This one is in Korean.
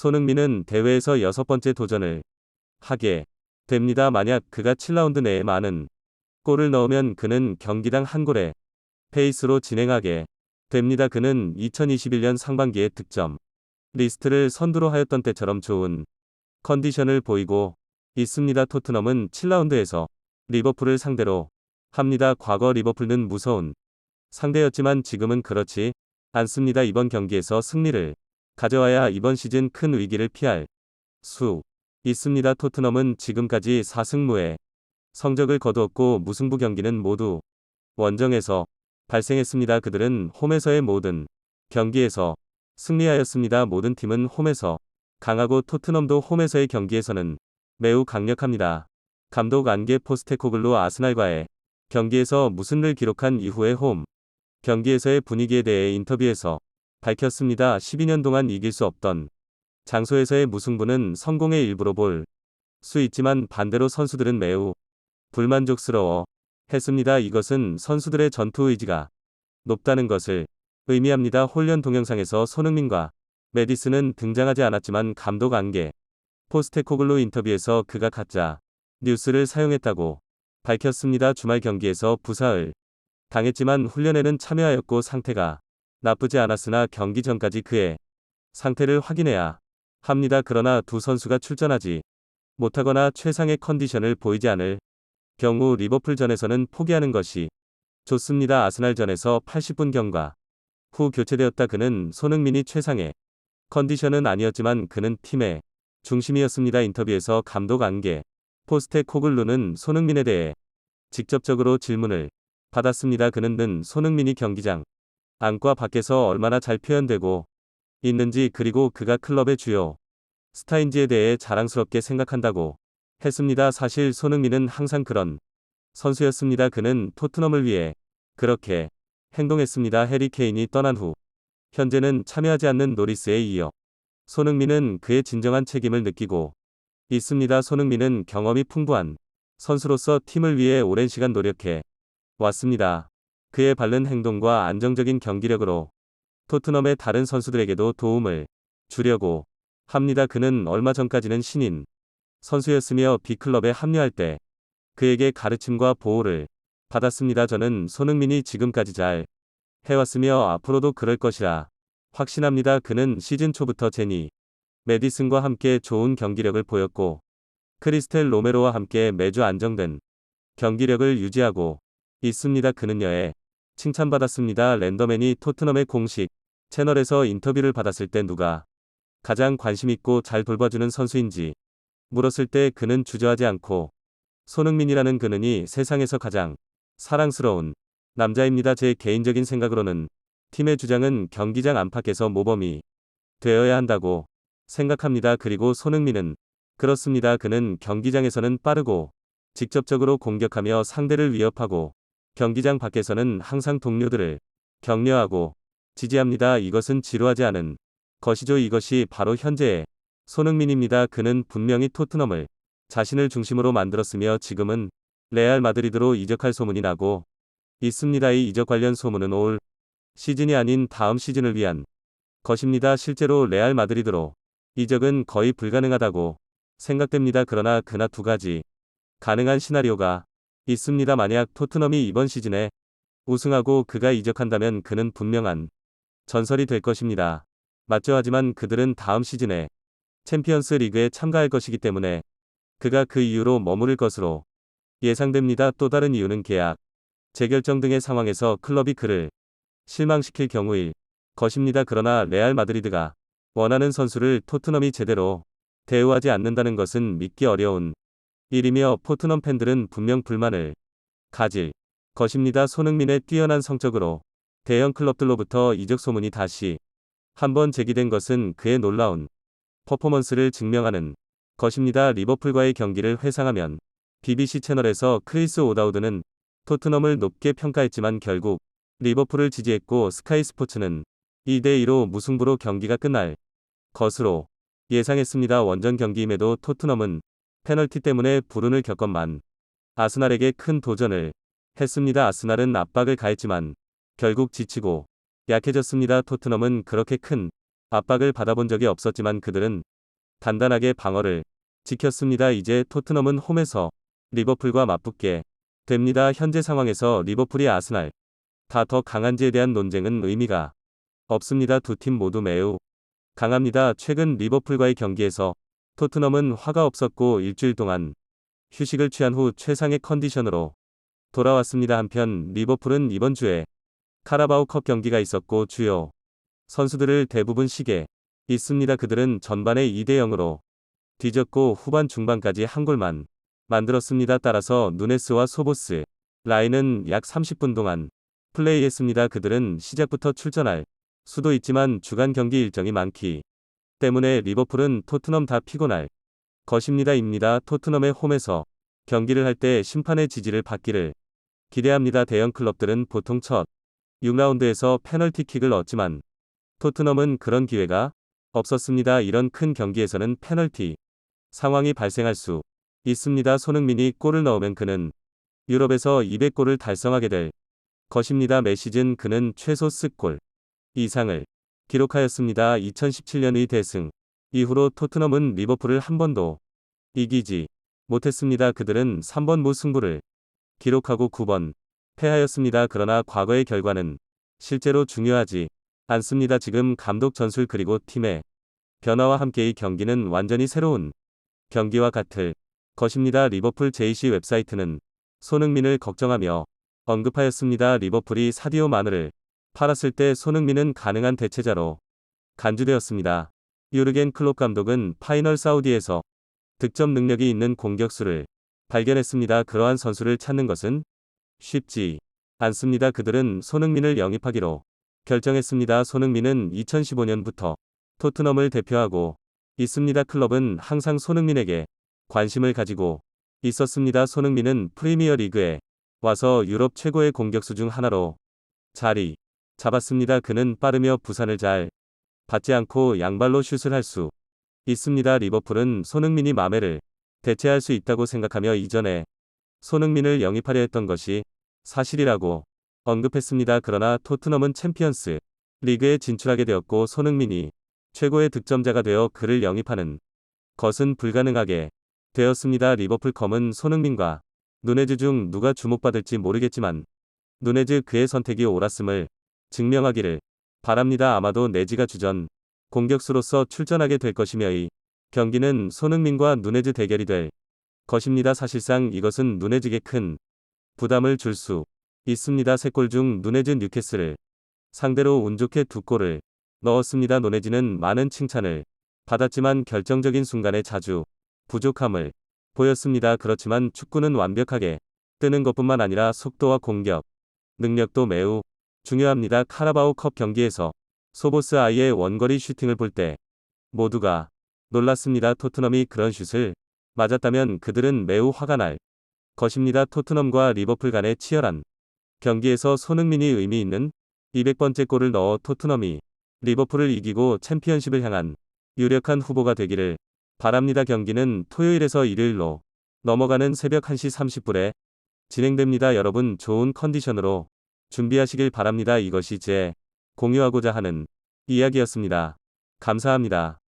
손흥민은 대회에서 6번째 도전을 하게 됩니다. 만약 그가 7라운드 내에 많은 골을 넣으면 그는 경기당 한 골의 페이스로 진행하게 됩니다. 그는 2021년 상반기에 득점 리스트를 선두로 하였던 때처럼 좋은 컨디션을 보이고 있습니다. 토트넘은 7라운드에서 리버풀을 상대로 합니다. 과거 리버풀은 무서운 상대였지만 지금은 그렇지 않습니다. 이번 경기에서 승리를 가져와야 이번 시즌 큰 위기를 피할 수 있습니다. 토트넘은 지금까지 4승무의 성적을 거두었고 무승부 경기는 모두 원정에서 발생했습니다. 그들은 홈에서의 모든 경기에서 승리하였습니다. 모든 팀은 홈에서 강하고 토트넘도 홈에서의 경기에서는 매우 강력합니다. 감독 안게 포스테코글루 아스날과의 경기에서 무승을 기록한 이후의 홈 경기에서의 분위기에 대해 인터뷰에서 밝혔습니다. 12년 동안 이길 수 없던 장소에서의 무승부는 성공의 일부로 볼 수 있지만 반대로 선수들은 매우 불만족스러워 했습니다. 이것은 선수들의 전투 의지가 높다는 것을 의미합니다. 훈련 동영상에서 손흥민과 메디슨은 등장하지 않았지만 감독 안게 포스테코글루 인터뷰에서 그가 가짜 뉴스를 사용했다고 밝혔습니다. 주말 경기에서 부상을 당했지만 훈련에는 참여하였고 상태가 나쁘지 않았으나 경기 전까지 그의 상태를 확인해야 합니다. 그러나 두 선수가 출전하지 못하거나 최상의 컨디션을 보이지 않을 경우 리버풀전에서는 포기하는 것이 좋습니다. 아스날전에서 80분 경과 후 교체되었다. 그는 손흥민이 최상의 컨디션은 아니었지만 그는 팀의 중심이었습니다. 인터뷰에서 감독 안게 포스테코글루는 손흥민에 대해 직접적으로 질문을 받았습니다. 그는 손흥민이 경기장 안과 밖에서 얼마나 잘 표현되고 있는지 그리고 그가 클럽의 주요 스타인지에 대해 자랑스럽게 생각한다고 했습니다. 사실 손흥민은 항상 그런 선수였습니다. 그는 토트넘을 위해 그렇게 행동했습니다. 해리 케인이 떠난 후 현재는 참여하지 않는 노리스에 이어 손흥민은 그의 진정한 책임을 느끼고 있습니다. 손흥민은 경험이 풍부한 선수로서 팀을 위해 오랜 시간 노력해 왔습니다. 그의 바른 행동과 안정적인 경기력으로 토트넘의 다른 선수들에게도 도움을 주려고 합니다. 그는 얼마 전까지는 신인 선수였으며 B클럽에 합류할 때 그에게 가르침과 보호를 받았습니다. 저는 손흥민이 지금까지 잘 해왔으며 앞으로도 그럴 것이라 확신합니다. 그는 시즌 초부터 제니 메디슨과 함께 좋은 경기력을 보였고 크리스텔 로메로와 함께 매주 안정된 경기력을 유지하고 있습니다. 그는요에 칭찬받았습니다. 랜더맨이 토트넘의 공식 채널에서 인터뷰를 받았을 때 누가 가장 관심있고 잘 돌봐주는 선수인지 물었을 때 그는 주저하지 않고 손흥민이라는 그는이 세상에서 가장 사랑스러운 남자입니다. 제 개인적인 생각으로는 팀의 주장은 경기장 안팎에서 모범이 되어야 한다고 생각합니다. 그리고 손흥민은 그렇습니다. 그는 경기장에서는 빠르고 직접적으로 공격하며 상대를 위협하고 경기장 밖에서는 항상 동료들을 격려하고 지지합니다. 이것은 지루하지 않은 것이죠. 이것이 바로 현재의 손흥민입니다. 그는 분명히 토트넘을 자신을 중심으로 만들었으며 지금은 레알 마드리드로 이적할 소문이 나고 있습니다. 이 이적 관련 소문은 올 시즌이 아닌 다음 시즌을 위한 것입니다. 실제로 레알 마드리드로 이적은 거의 불가능하다고 생각됩니다. 그러나 그나 두 가지 가능한 시나리오가 있습니다. 만약 토트넘이 이번 시즌에 우승하고 그가 이적한다면 그는 분명한 전설이 될 것입니다. 맞죠? 하지만 그들은 다음 시즌에 챔피언스 리그에 참가할 것이기 때문에 그가 그 이유로 머무를 것으로 예상됩니다. 또 다른 이유는 계약 재결정 등의 상황에서 클럽이 그를 실망시킬 경우일 것입니다. 그러나 레알 마드리드가 원하는 선수를 토트넘이 제대로 대우하지 않는다는 것은 믿기 어려운 일이며 토트넘 팬들은 분명 불만을 가질 것입니다. 손흥민의 뛰어난 성적으로 대형 클럽들로부터 이적 소문이 다시 한번 제기된 것은 그의 놀라운 퍼포먼스를 증명하는 것입니다. 리버풀과의 경기를 회상하면 BBC 채널에서 크리스 오다우드는 토트넘을 높게 평가했지만 결국 리버풀을 지지했고 스카이 스포츠는 2대2로 무승부로 경기가 끝날 것으로 예상했습니다. 원정 경기임에도 토트넘은 페널티 때문에 불운을 겪었만 아스날에게 큰 도전을 했습니다. 아스날은 압박을 가했지만 결국 지치고 약해졌습니다. 토트넘은 그렇게 큰 압박을 받아본 적이 없었지만 그들은 단단하게 방어를 지켰습니다. 이제 토트넘은 홈에서 리버풀과 맞붙게 됩니다. 현재 상황에서 리버풀이 아스날 다 더 강한지에 대한 논쟁은 의미가 없습니다. 두 팀 모두 매우 강합니다. 최근 리버풀과의 경기에서 토트넘은 화가 없었고 일주일 동안 휴식을 취한 후 최상의 컨디션으로 돌아왔습니다. 한편 리버풀은 이번 주에 카라바오컵 경기가 있었고 주요 선수들을 대부분 쉬게 있습니다. 그들은 전반에 2대0으로 뒤졌고 후반 중반까지 한 골만 만들었습니다. 따라서 누네스와 소보스 라인은 약 30분 동안 플레이했습니다. 그들은 시작부터 출전할 수도 있지만 주간 경기 일정이 많기 때문에 리버풀은 토트넘 다 피곤할 것입니다. 토트넘의 홈에서 경기를 할 때 심판의 지지를 받기를 기대합니다. 대형 클럽들은 보통 첫 6라운드에서 페널티킥을 얻지만 토트넘은 그런 기회가 없었습니다. 이런 큰 경기에서는 페널티 상황이 발생할 수 있습니다. 손흥민이 골을 넣으면 그는 유럽에서 200골을 달성하게 될 것입니다. 매 시즌 그는 최소 10골 이상을 기록하였습니다. 2017년의 대승 이후로 토트넘은 리버풀을 한 번도 이기지 못했습니다. 그들은 3번 무승부를 기록하고 9번 패하였습니다. 그러나 과거의 결과는 실제로 중요하지 않습니다. 지금 감독 전술 그리고 팀의 변화와 함께 이 경기는 완전히 새로운 경기와 같을 것입니다. 리버풀 JC 웹사이트는 손흥민을 걱정하며 언급하였습니다. 리버풀이 사디오 마느를 팔았을 때 손흥민은 가능한 대체자로 간주되었습니다. 유르겐 클롭 감독은 파이널 사우디에서 득점 능력이 있는 공격수를 발견했습니다. 그러한 선수를 찾는 것은 쉽지 않습니다. 그들은 손흥민을 영입하기로 결정했습니다. 손흥민은 2015년부터 토트넘을 대표하고 있습니다. 클럽은 항상 손흥민에게 관심을 가지고 있었습니다. 손흥민은 프리미어 리그에 와서 유럽 최고의 공격수 중 하나로 자리 잡았습니다. 그는 빠르며 부산을 잘 받지 않고 양발로 슛을 할 수 있습니다. 리버풀은 손흥민이 마메를 대체할 수 있다고 생각하며 이전에 손흥민을 영입하려 했던 것이 사실이라고 언급했습니다. 그러나 토트넘은 챔피언스 리그에 진출하게 되었고 손흥민이 최고의 득점자가 되어 그를 영입하는 것은 불가능하게 되었습니다. 리버풀컴은 손흥민과 누네즈 중 누가 주목받을지 모르겠지만 누네즈 그의 선택이 옳았음을 증명하기를 바랍니다. 아마도 네즈가 주전 공격수로서 출전하게 될 것이며 이 경기는 손흥민과 누네즈 대결이 될 것입니다. 사실상 이것은 누네즈에게 큰 부담을 줄 수 있습니다. 3골 중 누네즈 뉴캐슬을 상대로 운 좋게 2골을 넣었습니다. 누네즈는 많은 칭찬을 받았지만 결정적인 순간에 자주 부족함을 보였습니다. 그렇지만 축구는 완벽하게 뜨는 것뿐만 아니라 속도와 공격 능력도 매우 중요합니다. 카라바오컵 경기에서 소보스 아이의 원거리 슈팅을 볼 때 모두가 놀랐습니다. 토트넘이 그런 슛을 맞았다면 그들은 매우 화가 날 것입니다. 토트넘과 리버풀 간의 치열한 경기에서 손흥민이 의미 있는 200번째 골을 넣어 토트넘이 리버풀을 이기고 챔피언십을 향한 유력한 후보가 되기를 바랍니다. 경기는 토요일에서 일요일로 넘어가는 새벽 1시 30분에 진행됩니다. 여러분 좋은 컨디션으로 준비하시길 바랍니다. 이것이 제 공유하고자 하는 이야기였습니다. 감사합니다.